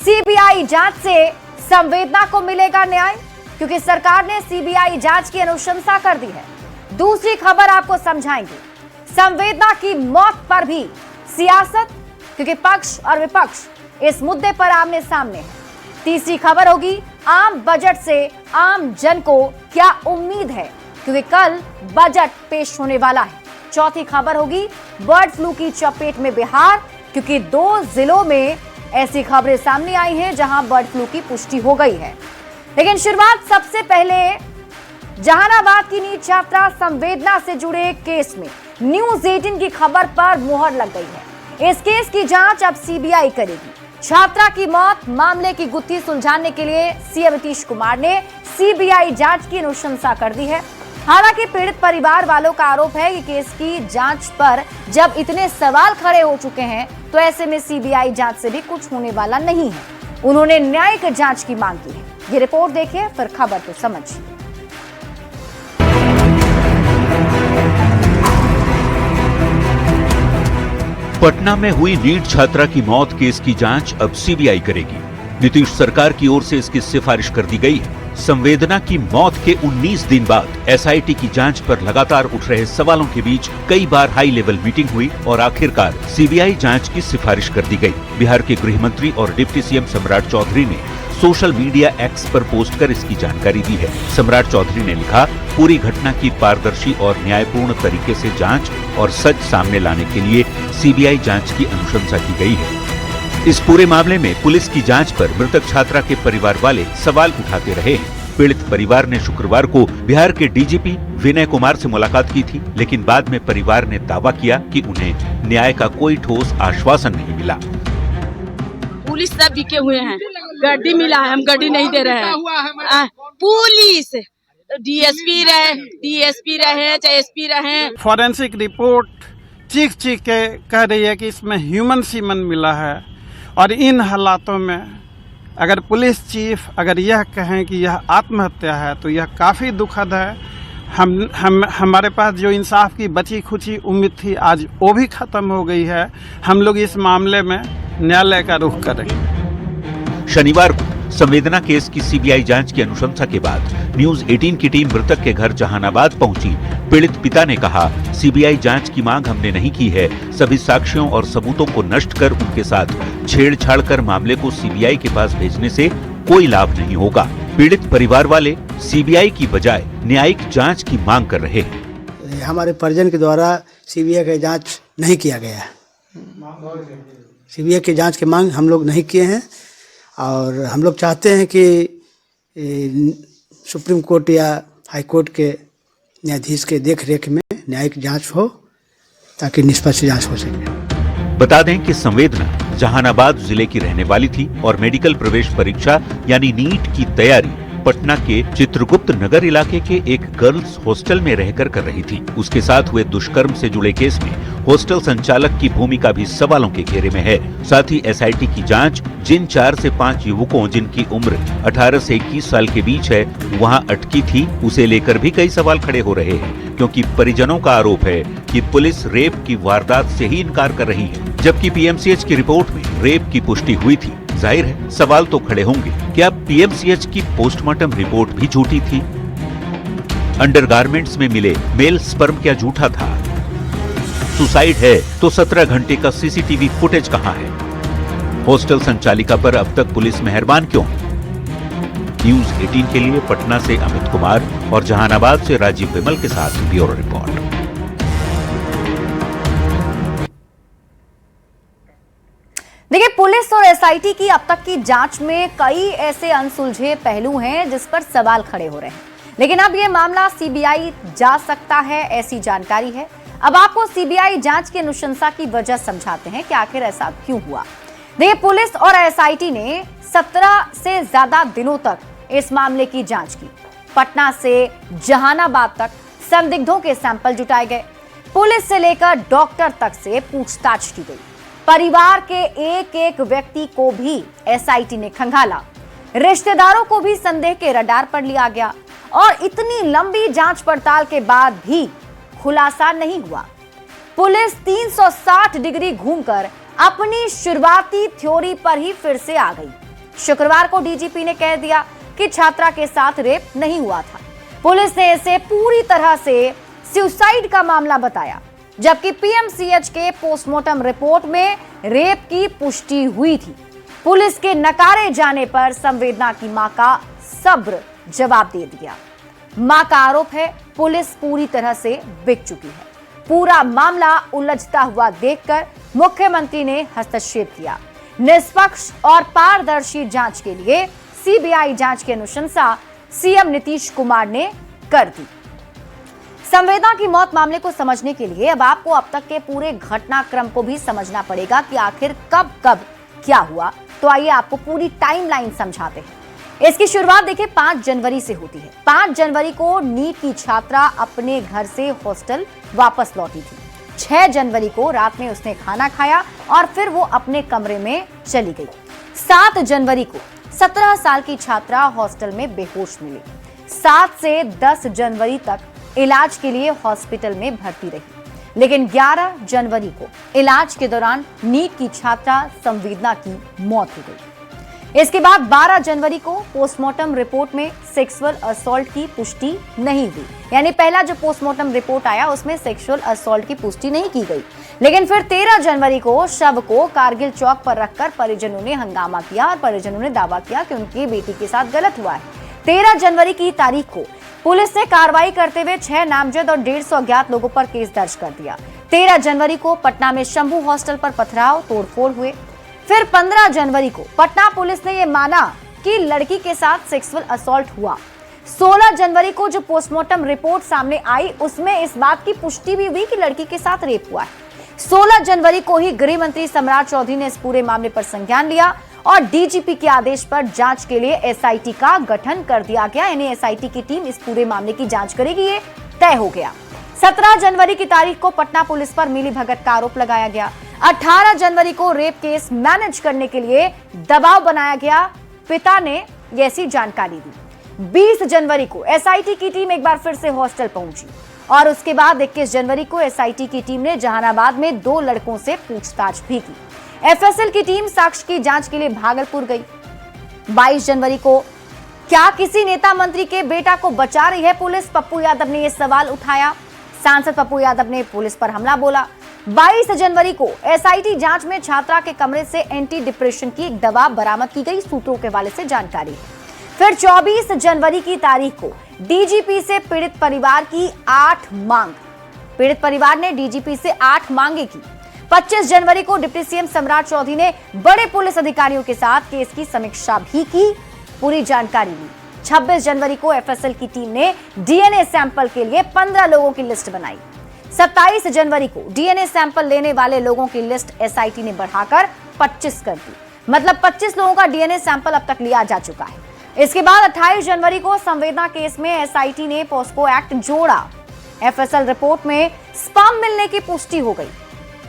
CBI जांच से संवेदना को मिलेगा न्याय, क्योंकि सरकार ने सीबीआई जांच की अनुशंसा कर दी है। दूसरी खबर आपको समझाएंगे, संवेदना की मौत पर भी सियासत, क्योंकि पक्ष और विपक्ष इस मुद्दे पर आमने सामने है। तीसरी खबर होगी, आम बजट से आम जन को क्या उम्मीद है, क्योंकि कल बजट पेश होने वाला है। चौथी खबर होगी, बर्ड फ्लू की चपेट में बिहार, क्योंकि 2 जिलों में ऐसी खबरें सामने आई हैं जहां बर्ड फ्लू की पुष्टि हो गई है। लेकिन शुरुआत सबसे पहले जहानाबाद की नीट छात्रा संवेदना से जुड़े केस में न्यूज 18 की खबर पर मुहर लग गई है। इस केस की जांच अब सीबीआई करेगी। छात्रा की मौत मामले की गुत्थी सुलझाने के लिए सीएम नीतीश कुमार ने सीबीआई जांच की अनुशंसा कर दी है। हालांकि पीड़ित परिवार वालों का आरोप है कि केस की जांच पर जब इतने सवाल खड़े हो चुके हैं तो ऐसे में सीबीआई जांच से भी कुछ होने वाला नहीं है। उन्होंने न्यायिक जांच की मांग की है। ये रिपोर्ट देखिए, फिर खबर को समझिए। पटना में हुई नीट छात्रा की मौत केस की जांच अब सीबीआई करेगी। नीतीश सरकार की ओर से इसकी सिफारिश कर दी गई है। संवेदना की मौत के 19 दिन बाद एसआईटी की जांच पर लगातार उठ रहे सवालों के बीच कई बार हाई लेवल मीटिंग हुई और आखिरकार सीबीआई जांच की सिफारिश कर दी गई। बिहार के गृह मंत्री और डिप्टी सीएम सम्राट चौधरी ने सोशल मीडिया एक्स पर पोस्ट कर इसकी जानकारी दी है। सम्राट चौधरी ने लिखा, पूरी घटना की पारदर्शी और न्यायपूर्ण तरीके से जांच और सच सामने लाने के लिए सीबीआई जांच की अनुशंसा की गई है। इस पूरे मामले में पुलिस की जांच पर मृतक छात्रा के परिवार वाले सवाल उठाते रहे हैं। पीड़ित परिवार ने शुक्रवार को बिहार के डीजीपी विनय कुमार से मुलाकात की थी, लेकिन बाद में परिवार ने दावा किया कि उन्हें न्याय का कोई ठोस आश्वासन नहीं मिला। पुलिस सब बिके हुए हैं, गड्डी मिला है, हम गड्डी नहीं दे रहे हैं। पुलिस डीएसपी रहे चाहे एसपी रहे। फॉरेंसिक रिपोर्ट चीख के कह रही है कि इसमें ह्यूमन सीमन मिला है, और इन हालातों में अगर पुलिस चीफ अगर यह कहें कि यह आत्महत्या है तो यह काफ़ी दुखद है। हमारे पास जो इंसाफ की बची खुची उम्मीद थी आज वो भी खत्म हो गई है। हम लोग इस मामले में न्यायालय का रुख करेंगे। शनिवार को संवेदना केस की सीबीआई जांच की अनुशंसा के बाद न्यूज 18 की टीम मृतक के घर जहानाबाद पहुंची। पीड़ित पिता ने कहा, सीबीआई जांच की मांग हमने नहीं की है। सभी साक्ष्यों और सबूतों को नष्ट कर उनके साथ छेड़छाड़ कर मामले को सीबीआई के पास भेजने से कोई लाभ नहीं होगा। पीड़ित परिवार वाले सीबीआई की बजाय न्यायिक जांच की मांग कर रहे हैं। हमारे परिजन के द्वारा सीबीआई का जांच नहीं किया गया है। सीबीआई की जांच की मांग हम लोग नहीं किए हैं, और हम लोग चाहते हैं कि सुप्रीम कोर्ट या हाई कोर्ट के न्यायाधीश के देख रेख में न्यायिक जांच हो, ताकि निष्पक्ष जांच हो सके। बता दें कि संवेदना जहानाबाद जिले की रहने वाली थी और मेडिकल प्रवेश परीक्षा यानी नीट की तैयारी पटना के चित्रगुप्त नगर इलाके के एक गर्ल्स हॉस्टल में रहकर कर रही थी। उसके साथ हुए दुष्कर्म से जुड़े केस में हॉस्टल संचालक की भूमिका भी सवालों के घेरे में है। साथ ही एसआईटी की जांच जिन 4 से 5 युवकों जिनकी उम्र 18 से 21 साल के बीच है वहां अटकी थी, उसे लेकर भी कई सवाल खड़े हो रहे हैं, क्योंकि परिजनों का आरोप है कि पुलिस रेप की वारदात से ही इनकार कर रही है, जबकि पीएमसीएच की रिपोर्ट में रेप की पुष्टि हुई थी। जाहिर है सवाल तो खड़े होंगे, क्या पीएमसीएच की पोस्टमार्टम रिपोर्ट भी झूठी थी? अंडरगारमेंट्स में मिले मेल स्पर्म क्या झूठा था? सुसाइड है तो 17 घंटे का सीसीटीवी फुटेज कहां है? हॉस्टल संचालिका पर अब तक पुलिस मेहरबान क्यों? न्यूज 18 के लिए पटना से अमित कुमार और जहानाबाद से राजीव विमल के साथ ब्यूरो रिपोर्ट। देखिए, पुलिस और एसआईटी की अब तक की जांच में कई ऐसे अनसुलझे पहलू हैं जिस पर सवाल खड़े हो रहे हैं, लेकिन अब यह मामला सीबीआई जा सकता है, ऐसी जानकारी है। अब आपको सीबीआई जांच की अनुशंसा की वजह समझाते हैं कि आखिर ऐसा क्यों हुआ। देखिए, पुलिस और एसआईटी ने 17 से ज्यादा दिनों तक इस मामले की जांच की। पटना से जहानाबाद तक संदिग्धों के सैंपल जुटाए गए। पुलिस से लेकर डॉक्टर तक से पूछताछ की गई। परिवार के एक एक व्यक्ति को भी एसआईटी ने खंगाला। रिश्तेदारों को भी संदेह के रडार पर लिया गया, और इतनी लंबी जांच पड़ताल के बाद भी खुलासा नहीं हुआ। पुलिस 360 डिग्री घूमकर अपनी शुरुआती थ्योरी पर ही फिर से आ गई। शुक्रवार को डीजीपी ने कह दिया कि छात्रा के साथ रेप नहीं हुआ था। पुलिस ने इसे पूरी तरह से सुसाइड का मामला बताया, जबकि पीएमसीएच के पोस्टमार्टम रिपोर्ट में रेप की पुष्टि हुई थी। पुलिस के नकारे जाने पर संवेदना की मां का सब्र जवाब दे दिया। मां का आरोप है पुलिस पूरी तरह से बिक चुकी है। पूरा मामला उलझता हुआ देखकर मुख्यमंत्री ने हस्तक्षेप किया। निष्पक्ष और पारदर्शी जांच के लिए सीबीआई जांच की अनुशंसा सीएम नीतीश कुमार ने कर दी। संवेदना की मौत मामले को समझने के लिए अब आपको अब तक के पूरे घटनाक्रम को भी समझना पड़ेगा कि आखिर कब कब क्या हुआ। तो आइए आपको पूरी टाइमलाइन समझाते हैं। इसकी शुरुआत देखिए 5 जनवरी से होती है। 5 जनवरी को नीट की छात्रा अपने घर से हॉस्टल वापस लौटी थी। 6 जनवरी को रात में उसने खाना खाया और फिर वो अपने कमरे में चली गई। 7 जनवरी को 17 साल की छात्रा हॉस्टल में बेहोश मिली। 7 से 10 जनवरी तक इलाज के लिए हॉस्पिटल में भर्ती रही, लेकिन 11 जनवरी को इलाज के दौरान नीट की छात्रा संवेदना की मौत हो गई। इसके बाद 12 जनवरी को पोस्टमार्टम रिपोर्ट में सेक्सुअल असॉल्ट की पुष्टि नहीं हुई। यानी पहला जो पोस्टमार्टम रिपोर्ट आया उसमें सेक्सुअल असॉल्ट की पुष्टि नहीं की गई, लेकिन फिर 13 जनवरी को शव को कारगिल चौक पर रखकर परिजनों ने हंगामा किया और परिजनों ने दावा किया कि उनकी बेटी के साथ गलत हुआ है। 13 जनवरी की तारीख को पुलिस ने कार्रवाई करते हुए 6 नामजद और 150 अज्ञात लोगों पर केस दर्ज कर दिया। 13 जनवरी को पटना में शंभू हॉस्टल पर पथराव तोड़फोड़ हुए। फिर 15 जनवरी को पटना पुलिस ने यह माना कि लड़की के साथ सेक्सुअल असॉल्ट हुआ। 16 जनवरी को जो पोस्टमार्टम रिपोर्ट सामने आई उसमें इस बात की पुष्टि भी हुई कि लड़की के साथ रेप हुआ है। 16 जनवरी को ही गृह मंत्री सम्राट चौधरी ने इस पूरे मामले पर संज्ञान लिया और डीजीपी के आदेश पर जांच के लिए एसआईटी का गठन कर दिया गया। यानी एसआईटी की टीम इस पूरे मामले की जांच करेगी, ये तय हो गया। 17 जनवरी की तारीख को पटना पुलिस पर मिलीभगत का आरोप लगाया गया। 18 जनवरी को रेप केस मैनेज करने के लिए दबाव बनाया गया। पिता ने ऐसी जानकारी दी। 20 जनवरी को एसआईटी की टीम एक बार फिर से हॉस्टल पहुंची और उसके बाद 21 जनवरी को एसआईटी की टीम ने जहानाबाद में 2 लड़कों से पूछताछ भी की। एफएसएल की टीम साक्ष्य की जांच के लिए भागलपुर गई। 22 जनवरी को क्या किसी नेता मंत्री के बेटा को बचा रही है पुलिस? पप्पू यादव ने यह सवाल उठाया। सांसद पप्पू यादव ने पुलिस पर हमला बोला। 22 जनवरी को एसआईटी जांच में छात्रा के कमरे से एंटी डिप्रेशन की एक दवा बरामद की गई, सूत्रों के हवाले से जानकारी है। फिर 24 जनवरी की तारीख को डीजीपी से पीड़ित परिवार की 8 मांग। पीड़ित परिवार ने डीजीपी से 8 मांगे की। 25 जनवरी को डिप्टी सीएम सम्राट चौधरी ने बड़े पुलिस अधिकारियों के साथ केस की समीक्षा भी की, पूरी जानकारी ली। 26 जनवरी को एफएसएल की टीम ने डीएनए सैंपल के लिए 15 लोगों की लिस्ट बनाई। 27 जनवरी को डीएनए सैंपल लेने वाले लोगों की लिस्ट एसआईटी ने बढ़ाकर 25 कर दी। मतलब 25 लोगों का डीएनए सैंपल अब तक लिया जा चुका है। इसके बाद 28 जनवरी को संवेदना केस में एसआईटी ने पॉस्को एक्ट जोड़ा। एफएसएल रिपोर्ट में स्पर्म मिलने की पुष्टि हो गई।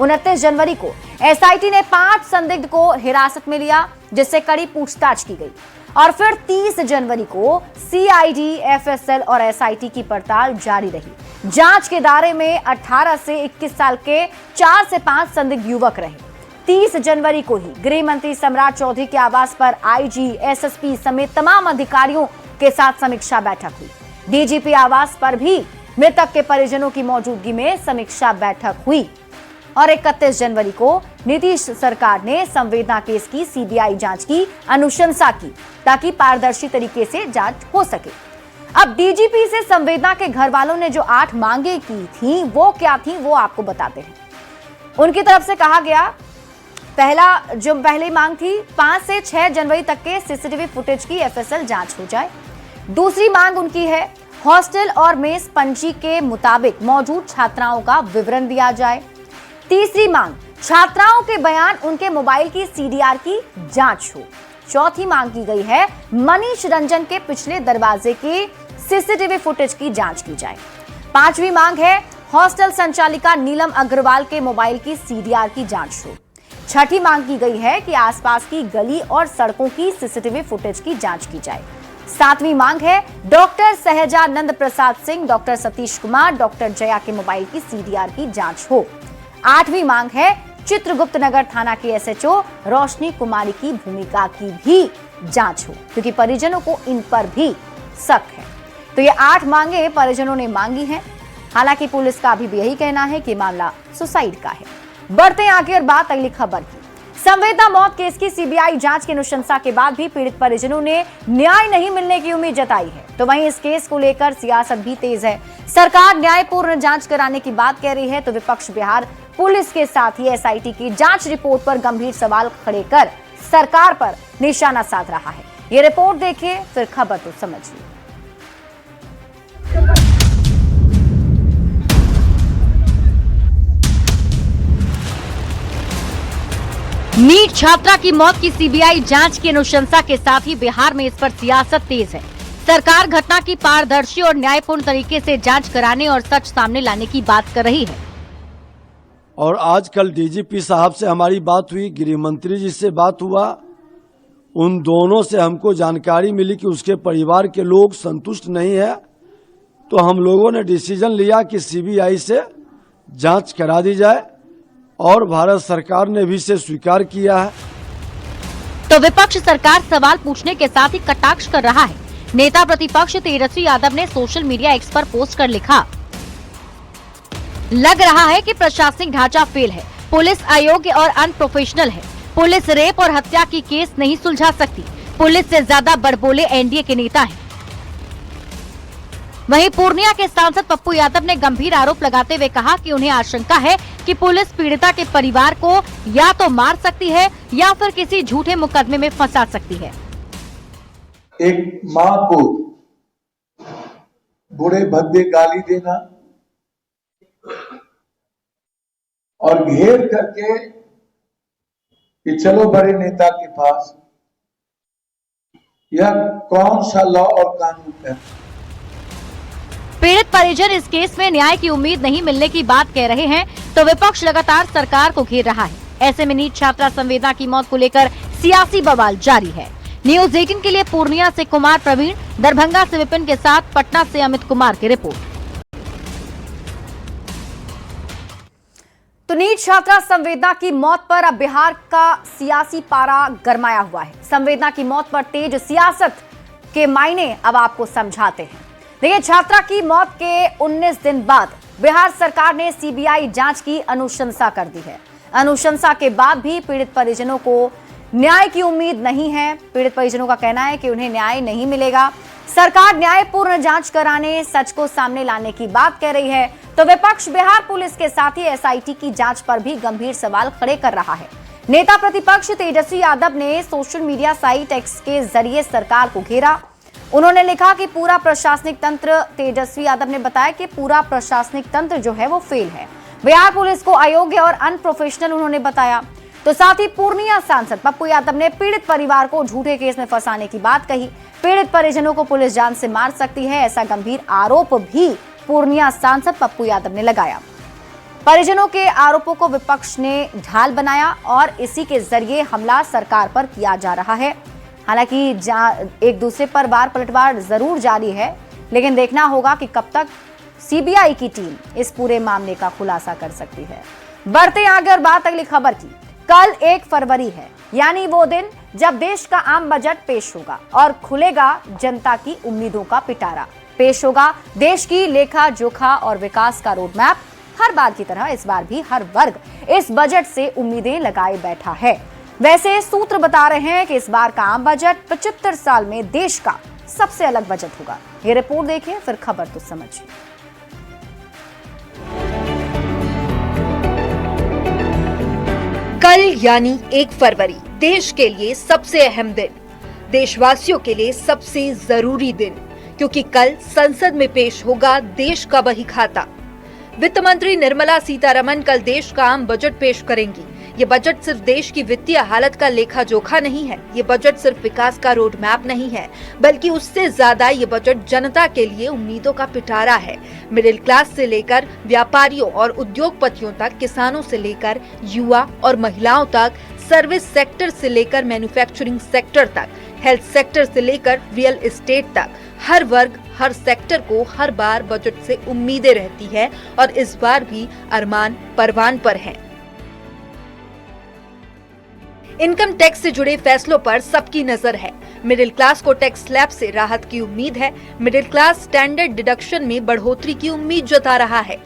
29 जनवरी को एसआईटी ने 5 संदिग्ध को हिरासत में लिया, जिससे कड़ी पूछताछ की गई। और फिर 30 जनवरी को सीआईडी, एफएसएल और एसआईटी की पड़ताल जारी रही। जांच के दायरे में 18 से 21 साल के 4 से 5 संदिग्ध युवक रहे। 30 जनवरी को ही गृह मंत्री सम्राट चौधरी के आवास पर आईजी, एसएसपी समेत तमाम अधिकारियों के साथ समीक्षा बैठक हुई। डीजीपी आवास पर भी मृतक के परिजनों की मौजूदगी में समीक्षा बैठक हुई। और 31 जनवरी को नीतीश सरकार ने संवेदना केस की सीबीआई जांच की अनुशंसा की, ताकि पारदर्शी तरीके से जांच हो सके। अब डीजीपी से संवेदना के घर वालों ने जो 8 मांगे की थी वो क्या थी, वो आपको बताते हैं। उनकी तरफ से कहा गया, पहली मांग थी 5 से 6 जनवरी तक के सीसीटीवी फुटेज की एफएसएल जांच हो जाए। दूसरी मांग उनकी है हॉस्टल और मेस पंजी के मुताबिक मौजूद छात्राओं का विवरण दिया जाए। तीसरी मांग छात्राओं के बयान, उनके मोबाइल की सीडीआर की जांच हो। चौथी मांग की गई है मनीष रंजन के पिछले दरवाजे की सीसीटीवी फुटेज की जांच की जाए। पांचवी मांग है हॉस्टल संचालिका नीलम अग्रवाल के मोबाइल की सीडीआर की जांच हो। छठी मांग की गई है कि आसपास की गली और सड़कों की सीसीटीवी फुटेज की जांच की जाए। सातवीं मांग है doctor Sahajanand Prasad Singh, doctor Satish Kumar, doctor Jaya के मोबाइल की सीडीआर की जांच हो। आठवीं मांग है चित्रगुप्त नगर थाना की एसएचओ रोशनी कुमारी की भूमिका की भी जांच हो, क्योंकि परिजनों को इन पर भी शक है। तो ये 8 मांगे परिजनों ने मांगी हैं। हालांकि पुलिस का अभी भी यही कहना है कि मामला सुसाइड का है। बढ़ते हैं आगे और बात अगली खबर की। संवेदना मौत केस की सीबीआई जांच की अनुशंसा के बाद भी पीड़ित परिजनों ने न्याय नहीं मिलने की उम्मीद जताई है। तो वहीं इस केस को लेकर सियासत भी तेज है। सरकार न्यायपूर्ण जांच कराने की बात कह रही है, तो विपक्ष बिहार पुलिस के साथ ही एसआईटी की जांच रिपोर्ट पर गंभीर सवाल खड़े कर सरकार पर निशाना साध रहा है। ये रिपोर्ट देखिए, फिर खबर तो समझिए। नीट छात्रा की मौत की सीबीआई जांच की अनुशंसा के साथ ही बिहार में इस पर सियासत तेज है। सरकार घटना की पारदर्शी और न्यायपूर्ण तरीके से जांच कराने और सच सामने लाने की बात कर रही है। और आज कल डीजीपी साहब से हमारी बात हुई, गृह मंत्री जी से बात हुआ। उन दोनों से हमको जानकारी मिली कि उसके परिवार के लोग संतुष्ट नहीं है, तो हम लोगों ने डिसीजन लिया कि सीबीआई से जांच करा दी जाए और भारत सरकार ने भी इसे स्वीकार किया है। तो विपक्ष सरकार सवाल पूछने के साथ ही कटाक्ष कर रहा है। नेता प्रतिपक्ष तेजस्वी यादव ने सोशल मीडिया एक्स पर पोस्ट कर लिखा, लग रहा है कि प्रशासनिक ढांचा फेल है, पुलिस अयोग्य और अनप्रोफेशनल है, पुलिस रेप और हत्या की केस नहीं सुलझा सकती, पुलिस से ज्यादा बड़बोले एनडीए के नेता हैं। वहीं पूर्णिया के सांसद पप्पू यादव ने गंभीर आरोप लगाते हुए कहा कि उन्हें आशंका है कि पुलिस पीड़िता के परिवार को या तो मार सकती है या फिर किसी झूठे मुकदमे में फंसा सकती है। एक माँ को बुरे भद्दे गाली देना और घेर करके कि चलो बड़े नेता के पास, यह कौन सा लॉ और कानून है? पीड़ित परिजन इस केस में न्याय की उम्मीद नहीं मिलने की बात कह रहे हैं, तो विपक्ष लगातार सरकार को घेर रहा है। ऐसे में नीट छात्रा संवेदना की मौत को लेकर सियासी बवाल जारी है। न्यूज़ 18 के लिए पूर्णिया से कुमार प्रवीण, दरभंगा से विपिन के साथ पटना से अमित कुमार की रिपोर्ट। तो नीट छात्रा संवेदना की मौत पर अब बिहार का सियासी पारा गरमाया हुआ है। संवेदना की मौत पर तेज सियासत के मायने अब आपको समझाते हैं। देखिए, छात्रा की मौत के 19 दिन बाद बिहार सरकार ने सीबीआई जांच की अनुशंसा कर दी है। अनुशंसा के बाद भी पीड़ित परिजनों को न्याय की उम्मीद नहीं है। पीड़ित परिजनों का कहना है कि उन्हें न्याय नहीं मिलेगा। सरकार न्यायपूर्ण जांच कराने, सच को सामने लाने की बात कह रही है, तो विपक्ष बिहार पुलिस के साथ ही एसआईटी की जांच पर भी गंभीर सवाल खड़े कर रहा है। नेता प्रतिपक्ष तेजस्वी यादव ने सोशल मीडिया साइट एक्स के जरिए सरकार को घेरा। उन्होंने लिखा कि पूरा प्रशासनिक तंत्र, तेजस्वी यादव ने बताया कि पूरा प्रशासनिक तंत्र जो है वो फेल है। बिहार पुलिस को अयोग्य और अनप्रोफेशनल उन्होंने बताया। तो साथ ही पूर्णिया सांसद पप्पू यादव ने पीड़ित परिवार को झूठे केस में फंसाने की बात कही। पीड़ित परिजनों को पुलिस जान से मार सकती है, ऐसा गंभीर आरोप भी पूर्णिया सांसद पप्पू यादव ने लगाया। परिजनों के आरोपों को विपक्ष ने ढाल बनाया और इसी के जरिए हमला सरकार पर किया जा रहा है। हालांकि एक दूसरे पर वार पलटवार जरूर जारी है, लेकिन देखना होगा कि कब तक सीबीआई की टीम इस पूरे मामले का खुलासा कर सकती है। बढ़ते आगे और बात अगली खबर की। कल 1 फरवरी है, यानी वो दिन जब देश का आम बजट पेश होगा और खुलेगा जनता की उम्मीदों का पिटारा। पेश होगा देश की लेखा जोखा और विकास का रोड मैप। हर बार की तरह इस बार भी हर वर्ग इस बजट से उम्मीदें लगाए बैठा है। वैसे सूत्र बता रहे हैं कि इस बार का आम बजट 75 साल में देश का सबसे अलग बजट होगा। ये रिपोर्ट देखिए, फिर खबर तो समझिए। कल यानी 1 फरवरी देश के लिए सबसे अहम दिन, देशवासियों के लिए सबसे जरूरी दिन, क्योंकि कल संसद में पेश होगा देश का बही खाता। वित्त मंत्री निर्मला सीतारमण कल देश का आम बजट पेश करेंगी। ये बजट सिर्फ देश की वित्तीय हालत का लेखा जोखा नहीं है, ये बजट सिर्फ विकास का रोड मैप नहीं है, बल्कि उससे ज्यादा ये बजट जनता के लिए उम्मीदों का पिटारा है। मिडिल क्लास से लेकर व्यापारियों और उद्योगपतियों तक, किसानों से लेकर युवा और महिलाओं तक, सर्विस सेक्टर से लेकर मैन्युफैक्चरिंग सेक्टर तक, हेल्थ सेक्टर से लेकर रियल एस्टेट तक, हर वर्ग हर सेक्टर को हर बार बजट से उम्मीदें रहती है और इस बार भी अरमान परवान पर हैं। इनकम टैक्स से जुड़े फैसलों पर सबकी नजर है। मिडिल क्लास को टैक्स स्लैब से राहत की उम्मीद है। मिडिल क्लास स्टैंडर्ड डिडक्शन में बढ़ोतरी की उम्मीद जता रहा है।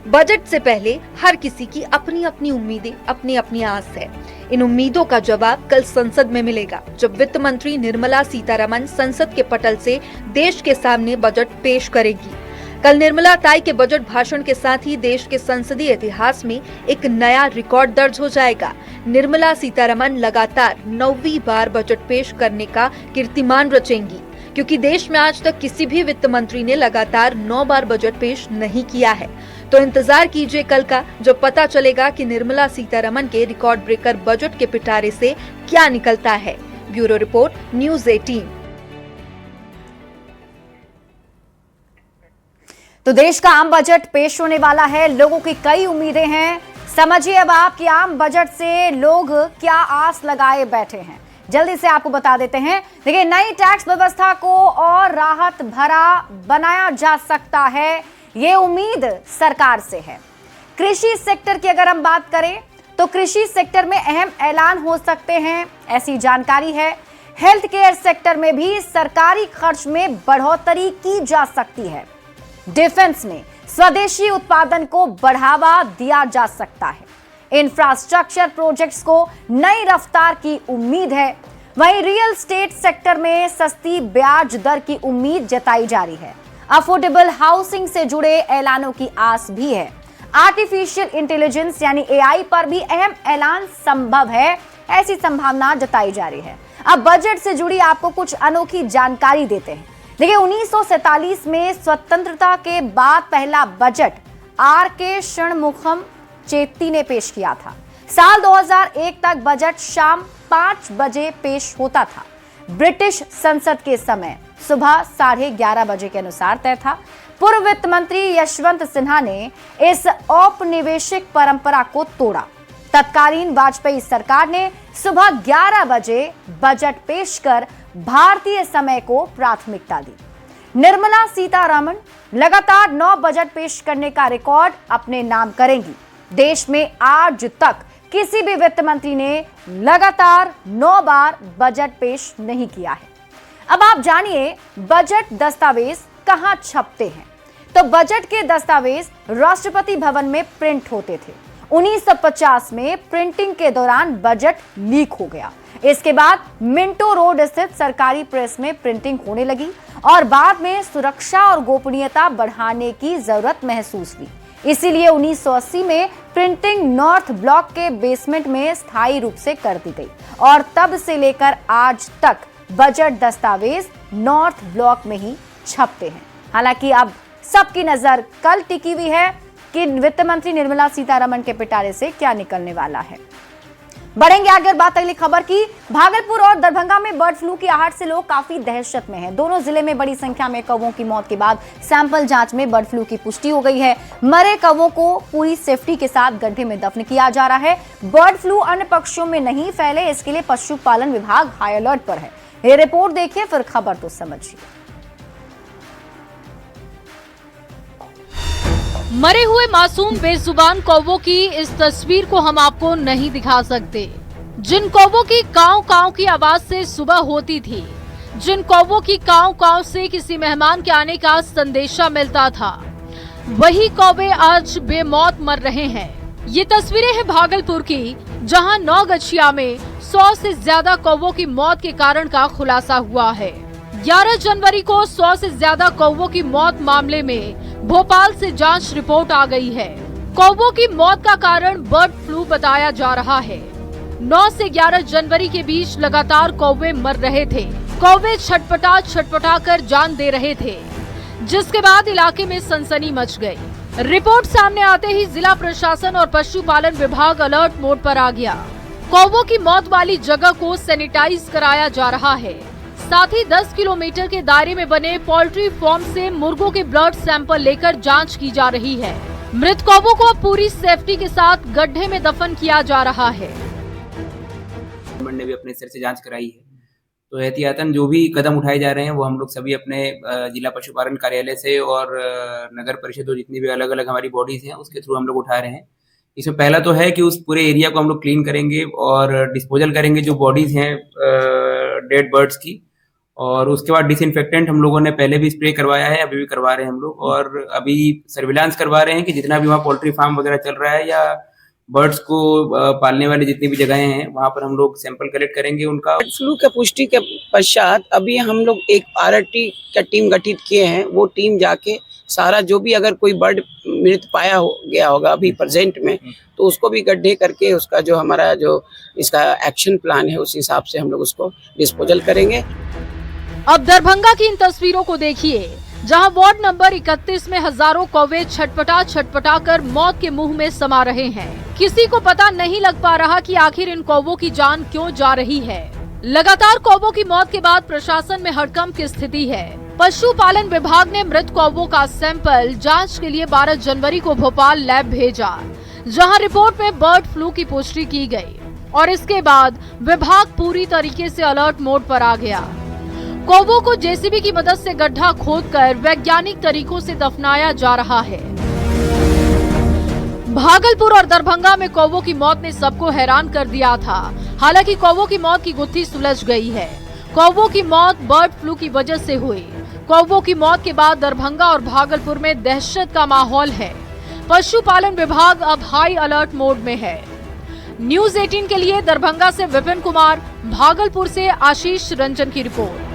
बजट से पहले हर किसी की अपनी अपनी उम्मीदें, अपनी अपनी आस है। इन उम्मीदों का जवाब कल संसद में मिलेगा, जब वित्त मंत्री निर्मला सीतारमण संसद के पटल से देश के सामने बजट पेश करेगी। कल निर्मला ताई के बजट भाषण के साथ ही देश के संसदीय इतिहास में एक नया रिकॉर्ड दर्ज हो जाएगा। निर्मला सीतारमण लगातार 9वीं बार बजट पेश करने का कीर्तिमान रचेंगी, क्योंकि देश में आज तक किसी भी वित्त मंत्री ने लगातार 9 बार बजट पेश नहीं किया है। तो इंतजार कीजिए कल का, जब पता चलेगा कि निर्मला सीतारमण के रिकॉर्ड ब्रेकर बजट के पिटारे से क्या निकलता है। Bureau report, news 18। तो देश का आम बजट पेश होने वाला है, लोगों की कई उम्मीदें हैं। समझिए अब आपकी आम बजट से लोग क्या आस लगाए बैठे हैं, जल्दी से आपको बता देते हैं। देखिए, नई टैक्स व्यवस्था को और राहत भरा बनाया जा सकता है, ये उम्मीद सरकार से है। कृषि सेक्टर की अगर हम बात करें तो कृषि सेक्टर में अहम ऐलान हो सकते हैं, ऐसी जानकारी है। हेल्थ केयर सेक्टर में भी सरकारी खर्च में बढ़ोतरी की जा सकती है। डिफेंस में स्वदेशी उत्पादन को बढ़ावा दिया जा सकता है। इंफ्रास्ट्रक्चर प्रोजेक्ट्स को नई रफ्तार की उम्मीद है। वहीं रियल एस्टेट सेक्टर में सस्ती ब्याज दर की उम्मीद जताई जा रही है। अफोर्डेबल हाउसिंग से जुड़े ऐलानों की आस भी है। आर्टिफिशियल इंटेलिजेंस यानी एआई पर भी अहम ऐलान संभव है, ऐसी संभावना जताई जा रही है। अब बजट से जुड़ी आपको कुछ अनोखी जानकारी देते हैं। देखिए, 1947 में स्वतंत्रता के बाद पहला बजट आर.के. षणमुखम चेत्ती ने पेश किया था। साल 2001 तक बजट शाम 5 बजे पेश होता था। ब्रिटिश संसद के समय सुबह 11:30 बजे के अनुसार तय था। पूर्व वित्त मंत्री यशवंत सिन्हा ने इस औपनिवेशिक परंपरा को तोड़ा। तत्कालीन वाजपेयी सरकार ने सुबह 11 बजे बजट पेश कर भारतीय समय को प्राथमिकता दी। निर्मला सीतारमण लगातार 9 बजट पेश करने का रिकॉर्ड अपने नाम करेंगी। देश में आज तक किसी भी वित्त मंत्री ने लगातार 9 बार बजट पेश नहीं किया है। अब आप जानिए बजट दस्तावेज कहां छपते हैं। तो बजट के दस्तावेज राष्ट्रपति भवन में प्रिंट होते थे। 1950 में प्रिंटिंग के दौरान बजट लीक हो गया। इसके बाद मिंटो रोड स्थित सरकारी प्रेस में प्रिंटिंग होने लगी और बाद में सुरक्षा और गोपनीयता बढ़ाने की जरूरत महसूस हुई। इसीलिए 1980 में प्रिंटिंग नॉर्थ ब्लॉक के बेसमेंट में स्थायी रूप से कर दी गई और तब से लेकर आज तक बजट दस्तावेज नॉर्थ ब्लॉक में ही छपते हैं। हालांकि अब सबकी नजर कल टिकी हुई है कि वित्त मंत्री निर्मला सीतारमण के पिटारे से क्या निकलने वाला है। बढ़ेंगे आगे बात अगली खबर की। भागलपुर और दरभंगा में बर्ड फ्लू की आहट से लोग काफी दहशत में हैं। दोनों जिले में बड़ी संख्या में कौवों की मौत के बाद सैंपल जांच में बर्ड फ्लू की पुष्टि हो गई है। मरे कौवों को पूरी सेफ्टी के साथ गड्ढे में दफन किया जा रहा है। बर्ड फ्लू अन्य पक्षियों में नहीं फैले, इसके लिए पशुपालन विभाग हाई अलर्ट पर है। ये रिपोर्ट देखिए, फिर खबर तो समझिए। मरे हुए मासूम बेजुबान कौवों की इस तस्वीर को हम आपको नहीं दिखा सकते। जिन कौवों की काव काव की आवाज से सुबह होती थी, जिन कौवों की काव काव से किसी मेहमान के आने का संदेशा मिलता था, वही कौवे आज बेमौत मर रहे हैं। ये तस्वीरें हैं भागलपुर की, जहां नौगछिया में 100 से ज्यादा कौवों की मौत के कारण का खुलासा हुआ है। 11 जनवरी को 100 से ज्यादा कौवों की मौत मामले में भोपाल से जांच रिपोर्ट आ गई है। कौवों की मौत का कारण बर्ड फ्लू बताया जा रहा है। 9 से 11 जनवरी के बीच लगातार कौवे मर रहे थे। कौवे छटपटा कर जान दे रहे थे, जिसके बाद इलाके में सनसनी मच गई। रिपोर्ट सामने आते ही जिला प्रशासन और पशुपालन विभाग अलर्ट मोड पर आ गया। कौवों की मौत वाली जगह को सैनिटाइज कराया जा रहा है। साथ ही 10 किलोमीटर के दायरे में बने पोल्ट्री फार्म से मुर्गों के ब्लड सैंपल लेकर जांच की जा रही है। मृत कौवों को पूरी सेफ्टी के साथ गड्ढे में दफन किया जा रहा है। गवर्नमेंट ने भी अपने स्तर से जांच कराई है, तो एहतियातन जो भी कदम उठाए जा रहे हैं वो हम लोग सभी अपने जिला पशुपालन कार्यालय से और नगर परिषद और जितनी भी अलग अलग हमारी बॉडीज हैं उसके थ्रू हम लोग उठा रहे हैं इसमें पहला तो है कि उस पूरे एरिया को हम लोग क्लीन करेंगे और डिस्पोजल करेंगे जो बॉडीज हैं डेड बर्ड्स की, और उसके बाद डिसइंफेक्टेंट हम लोगों ने पहले भी स्प्रे करवाया है, अभी भी करवा रहे हैं हम लोग, और अभी सर्विलांस करवा रहे हैं कि जितना भी वहाँ पोल्ट्री फार्म वगैरह चल रहा है या बर्ड्स को पालने वाली जितनी भी जगहें हैं वहाँ पर हम लोग सैंपल कलेक्ट करेंगे उनका। बर्ड फ्लू के पुष्टि के पश्चात अभी हम लोग एक RRT का टीम गठित किए हैं। वो टीम जाके सारा जो भी अगर कोई बर्ड मृत पाया गया होगा अभी प्रेजेंट में, तो उसको भी गड्ढे करके उसका जो हमारा जो इसका एक्शन प्लान है उस हिसाब से हम लोग उसको डिस्पोजल करेंगे। अब दरभंगा की इन तस्वीरों को देखिए, जहां वार्ड नंबर 31 में हजारों कौवे छटपटा कर मौत के मुंह में समा रहे हैं। किसी को पता नहीं लग पा रहा कि आखिर इन कौवों की जान क्यों जा रही है। लगातार कौवों की मौत के बाद प्रशासन में हड़कंप की स्थिति है। पशुपालन विभाग ने मृत कौवों का सैंपल जांच के लिए 12 जनवरी को भोपाल लैब भेजा, जहां रिपोर्ट में बर्ड फ्लू की पुष्टि की गई और इसके बाद विभाग पूरी तरीके से अलर्ट मोड पर आ गया। कौवों को जेसीबी की मदद से गड्ढा खोदकर वैज्ञानिक तरीकों से दफनाया जा रहा है। भागलपुर और दरभंगा में कौवों की मौत ने सबको हैरान कर दिया था। हालांकि कौवों की मौत की गुत्थी सुलझ गई है। कौवों की मौत बर्ड फ्लू की वजह से हुई। कौवों की मौत के बाद दरभंगा और भागलपुर में दहशत का माहौल है। पशुपालन विभाग अब हाई अलर्ट मोड में है। न्यूज़ 18 के लिए दरभंगा से विपिन कुमार, भागलपुर से आशीष रंजन की रिपोर्ट।